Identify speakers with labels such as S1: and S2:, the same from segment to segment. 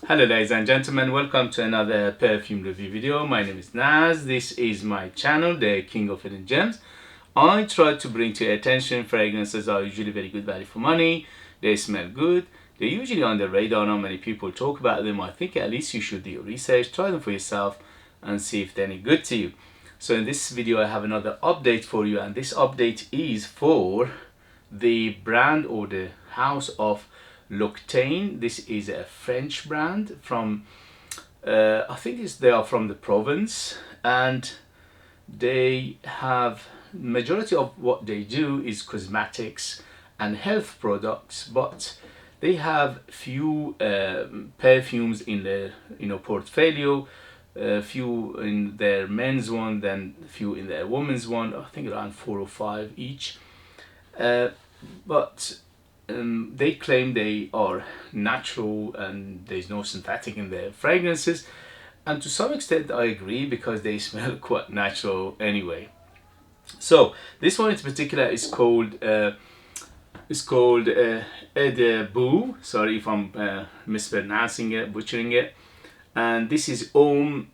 S1: Hello ladies and gentlemen, welcome to another perfume review video. My name is Naz. This is my channel, the King of Hidden Gems. I try to bring to your attention fragrances are usually very good value for money. They smell good. They're usually on the radar. Not many people talk about them. I think at least you should do your research, try them for yourself and see if they're any good to you. So in this video I have another update for you, and this update is for the brand or the house of L'Occitane. This is a French brand from I think they are from the province, and they have majority of what they do is cosmetics and health products, but they have few perfumes in their portfolio, few in their men's one, then few in their women's one. I think around 4 or 5 each, but they claim they are natural and there's no synthetic in their fragrances, and to some extent I agree because they smell quite natural anyway. So this one in particular is called Baux. Sorry if I'm mispronouncing it, butchering it. And this is Homme.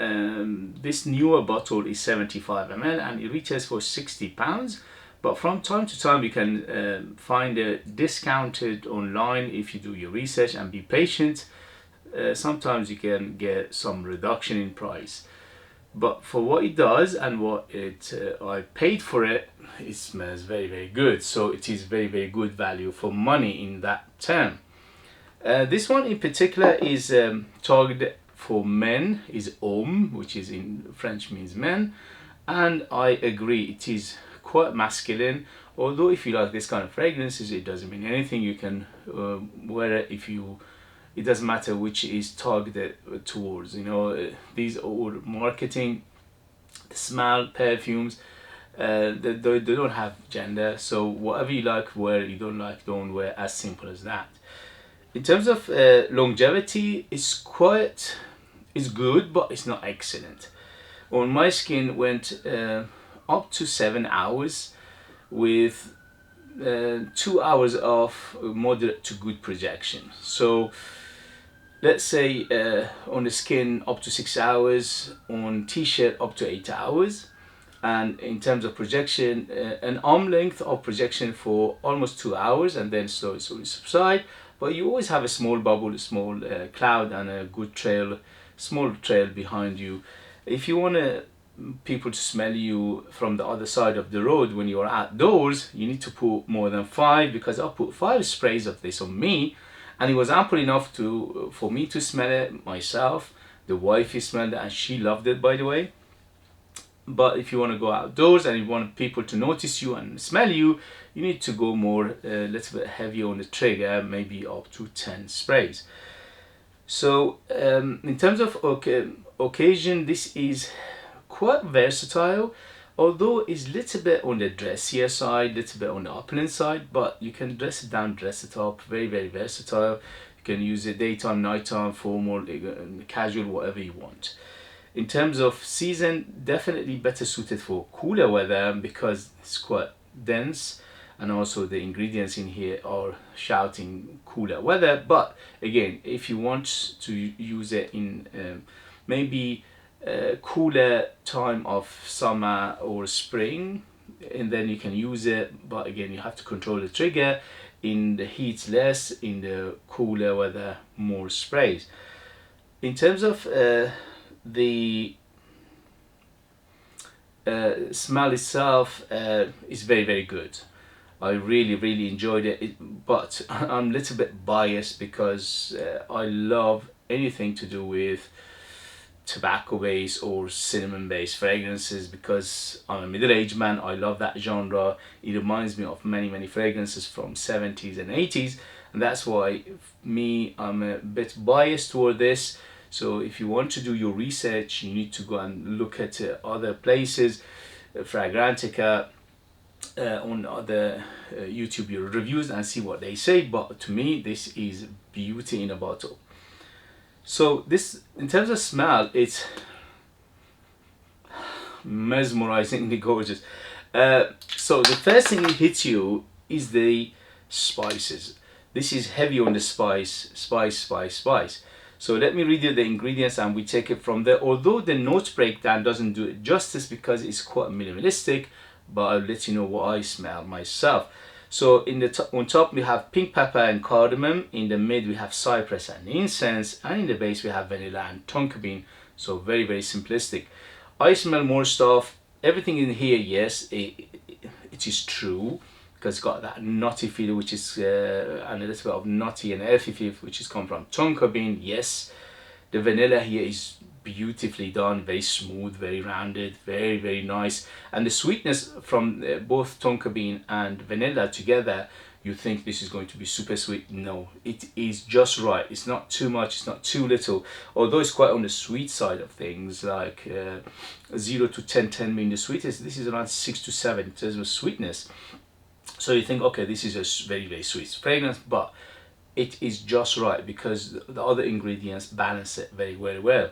S1: This newer bottle is 75 ml and it retails for £60. But from time to time you can find it discounted online if you do your research and be patient. Sometimes you can get some reduction in price. But for what it does and what I paid for it, it smells very good. So it is very good value for money in that term. This one in particular is targeted for men, is homme, which is in French means men, and I agree it is quite masculine. Although if you like this kind of fragrances, it doesn't mean anything. You can wear it if you, it doesn't matter which is targeted towards. These are marketing smell perfumes. They don't have gender, so whatever you like wear, you don't like don't wear. As simple as that. In terms of longevity, it's good, but it's not excellent. On my skin went up to 7 hours with 2 hours of moderate to good projection. So let's say on the skin up to 6 hours, on t-shirt up to 8 hours, and in terms of projection, an arm length of projection for almost 2 hours, and then slowly subside. But you always have a small bubble, a small cloud, and a good trail, small trail behind you. If you want people to smell you from the other side of the road when you're outdoors, you need to put more than 5, because I put 5 sprays of this on me, and it was ample enough for me to smell it myself. The wifey smelled it and she loved it, by the way. But if you want to go outdoors and you want people to notice you and smell you, you need to go more a little bit heavier on the trigger, maybe up to 10 sprays. So in terms of occasion, this is quite versatile, although it's a little bit on the dressier side, little bit on the opulent side, but you can dress it down, dress it up. Very versatile. You can use it daytime, nighttime, formal, casual, whatever you want. In terms of season, definitely better suited for cooler weather because it's quite dense, and also the ingredients in here are shouting cooler weather. But again, if you want to use it in maybe cooler time of summer or spring, and then you can use it, but again you have to control the trigger. In the heat less, in the cooler weather more sprays. In terms of the smell itself, is very good. I really enjoyed it, but I'm a little bit biased because I love anything to do with tobacco based or cinnamon based fragrances, because I'm a middle-aged man. I love that genre. It reminds me of many fragrances from 70s and 80s, and that's why I'm a bit biased toward this. So if you want to do your research, you need to go and look at other places, Fragrantica, on other YouTube reviews, and see what they say. But to me, this is beauty in a bottle. So this, in terms of smell, it's mesmerizingly gorgeous. So the first thing that hits you is the spices. This is heavy on the spice. So let me read you the ingredients and we take it from there. Although the note breakdown doesn't do it justice because it's quite minimalistic, but I'll let you know what I smell myself. So in the on top we have pink pepper and cardamom, in the mid we have cypress and incense, and in the base we have vanilla and tonka bean. So very simplistic. I smell more stuff. Everything in here, yes, it is true, because it's got that nutty feel, which is and a little bit of nutty and earthy feel, which is come from tonka bean. Yes, the vanilla here is beautifully done, very smooth, very rounded, very nice. And the sweetness from both tonka bean and vanilla together, you think this is going to be super sweet. No, it is just right. It's not too much, it's not too little, although it's quite on the sweet side of things, like 0 to 10 being the sweetest. This is around 6 to 7 in terms of sweetness. So you think, okay, this is a very sweet fragrance, but it is just right because the other ingredients balance it very well.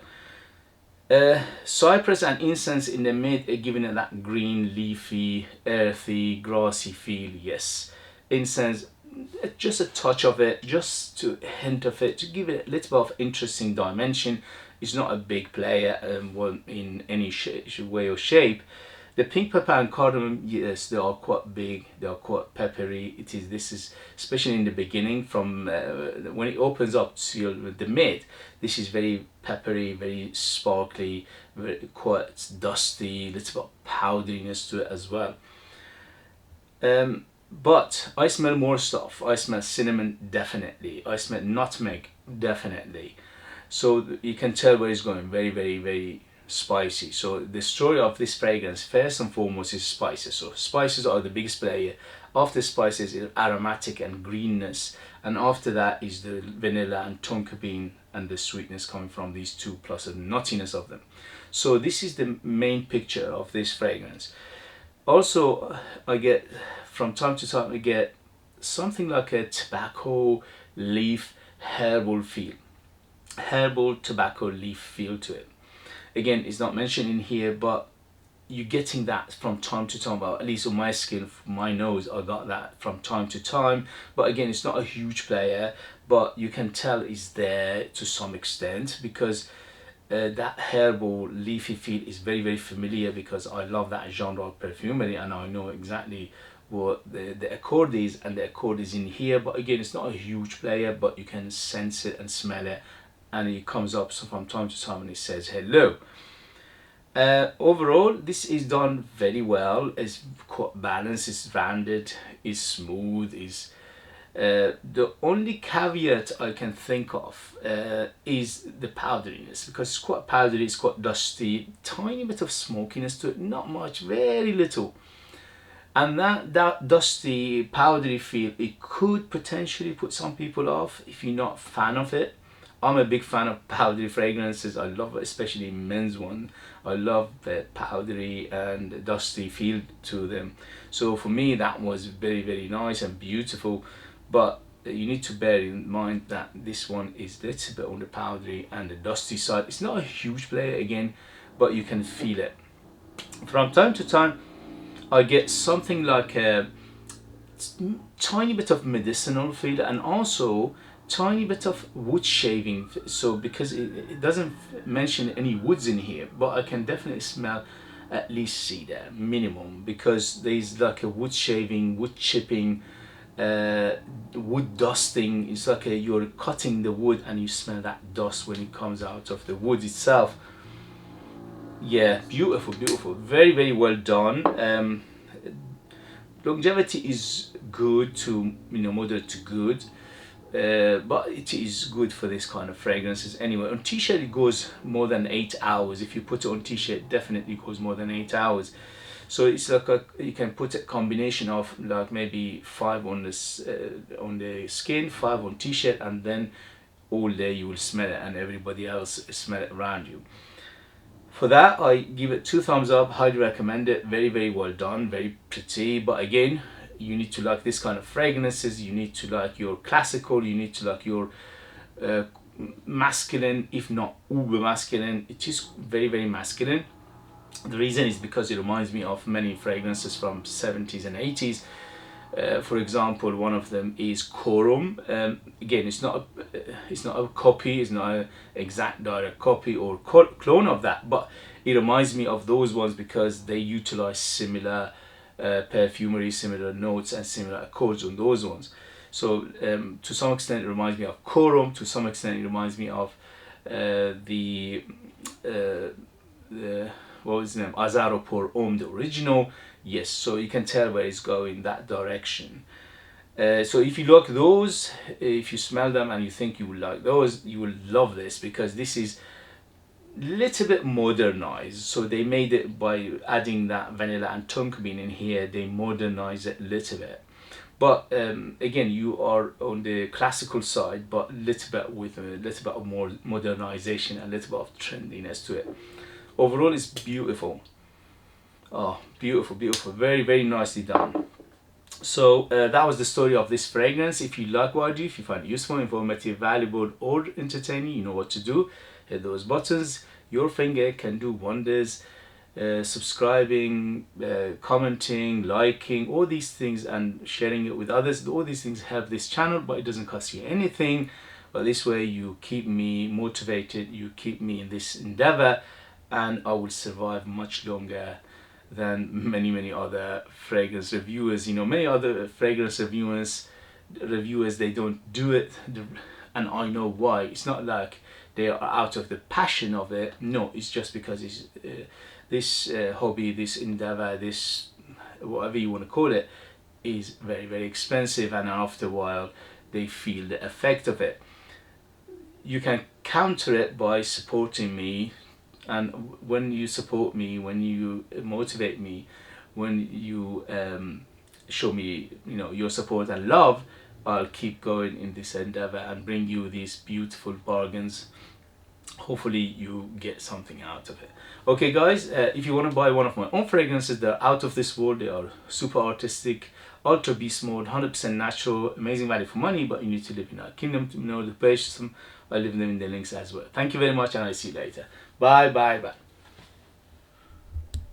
S1: Cypress and incense in the mid are giving it that green, leafy, earthy, grassy feel. Yes, incense, just a touch of it, just to hint of it, to give it a little bit of interesting dimension. It's not a big player in any way or shape. The pink pepper and cardamom, yes, they are quite big, they are quite peppery. This is especially in the beginning, from when it opens up to the mid, this is very peppery, very sparkly, quite dusty, little bit of powderiness to it as well. But I smell more stuff. I smell cinnamon, definitely. I smell nutmeg, definitely. So you can tell where it's going, very spicy. So the story of this fragrance, first and foremost, is spices. So spices are the biggest player. After spices is aromatic and greenness, and after that is the vanilla and tonka bean and the sweetness coming from these two, plus the nuttiness of them. So this is the main picture of this fragrance. Also, I get from time to time, I get something like a tobacco leaf herbal feel, herbal tobacco leaf feel to it. Again, it's not mentioned in here, but you're getting that from time to time. Well, at least on my skin, my nose, I got that from time to time. But again, it's not a huge player, but you can tell it's there to some extent, because that herbal leafy feel is very familiar, because I love that genre of perfumery and I know exactly what the accord is, and the accord is in here. But again, it's not a huge player, but you can sense it and smell it, and it comes up from time to time and it says hello. Overall, this is done very well. It's quite balanced, it's rounded, it's smooth. Is the only caveat I can think of is the powderiness, because it's quite powdery, it's quite dusty, tiny bit of smokiness to it, not much, very little. And that dusty, powdery feel, it could potentially put some people off if you're not a fan of it. I'm a big fan of powdery fragrances. I love it, especially men's one. I love the powdery and dusty feel to them. So for me, that was very nice and beautiful. But you need to bear in mind that this one is a little bit on the powdery and the dusty side. It's not a huge player again, but you can feel it. From time to time, I get something like a tiny bit of medicinal feel, and also tiny bit of wood shaving. So because it doesn't mention any woods in here, but I can definitely smell at least cedar minimum, because there's like a wood shaving, wood chipping, wood dusting. It's like you're cutting the wood and you smell that dust when it comes out of the wood itself. Yeah, beautiful, very well done. Longevity is good to moderate to good. But it is good for this kind of fragrances anyway. On t-shirt it goes more than 8 hours. If you put it on t-shirt, it definitely goes more than 8 hours. So it's like you can put a combination of like maybe 5 on the skin, 5 on t-shirt, and then all day you will smell it and everybody else smell it around you. For that, I give it 2 thumbs up. Highly recommend it. Very well done, very pretty. But again, you need to like this kind of fragrances. You need to like your classical. You need to like your masculine, if not uber masculine. It is very masculine. The reason is because it reminds me of many fragrances from 70s and 80s. For example, one of them is Quorum. Again, it's not a copy, it's not an exact direct copy or clone of that, but it reminds me of those ones because they utilize similar perfumery, similar notes, and similar accords on those ones. So to some extent, it reminds me of Quorum. To some extent, it reminds me of the what was his name? Azaro pour Homme, the original. Yes, so you can tell where it's going, that direction. So if you look those, if you smell them and you think you will like those, you will love this, because this is little bit modernized. So they made it by adding that vanilla and tonka bean in here. They modernized it a little bit, but again, you are on the classical side, but little bit with a little bit of more modernization and a little bit of trendiness to it. Overall, it's beautiful. Oh, beautiful, beautiful, very, very nicely done. So that was the story of this fragrance. If you like what I do, if you find it useful, informative, valuable, or entertaining, you know what to do. Hit those buttons. Your finger can do wonders. Subscribing, commenting, liking, all these things, and sharing it with others. All these things help this channel, but it doesn't cost you anything. But this way you keep me motivated, you keep me in this endeavor, and I will survive much longer than many other fragrance reviewers. You know, many other fragrance reviewers, they don't do it, and I know why. It's not like they are out of the passion of it. No, it's just because it's this hobby, this endeavor, this whatever you want to call it, is very, very expensive, and after a while they feel the effect of it. You can counter it by supporting me, and when you support me, when you motivate me, when you show me, you know, your support and love, I'll keep going in this endeavor and bring you these beautiful bargains. Hopefully you get something out of it. Okay guys, if you want to buy one of my own fragrances, they're out of this world. They are super artistic, ultra beast mode, 100% natural, amazing value for money, but you need to live in our kingdom to know to purchase them. I'll leave them in the links as well. Thank you very much, and I'll see you later. Bye bye bye.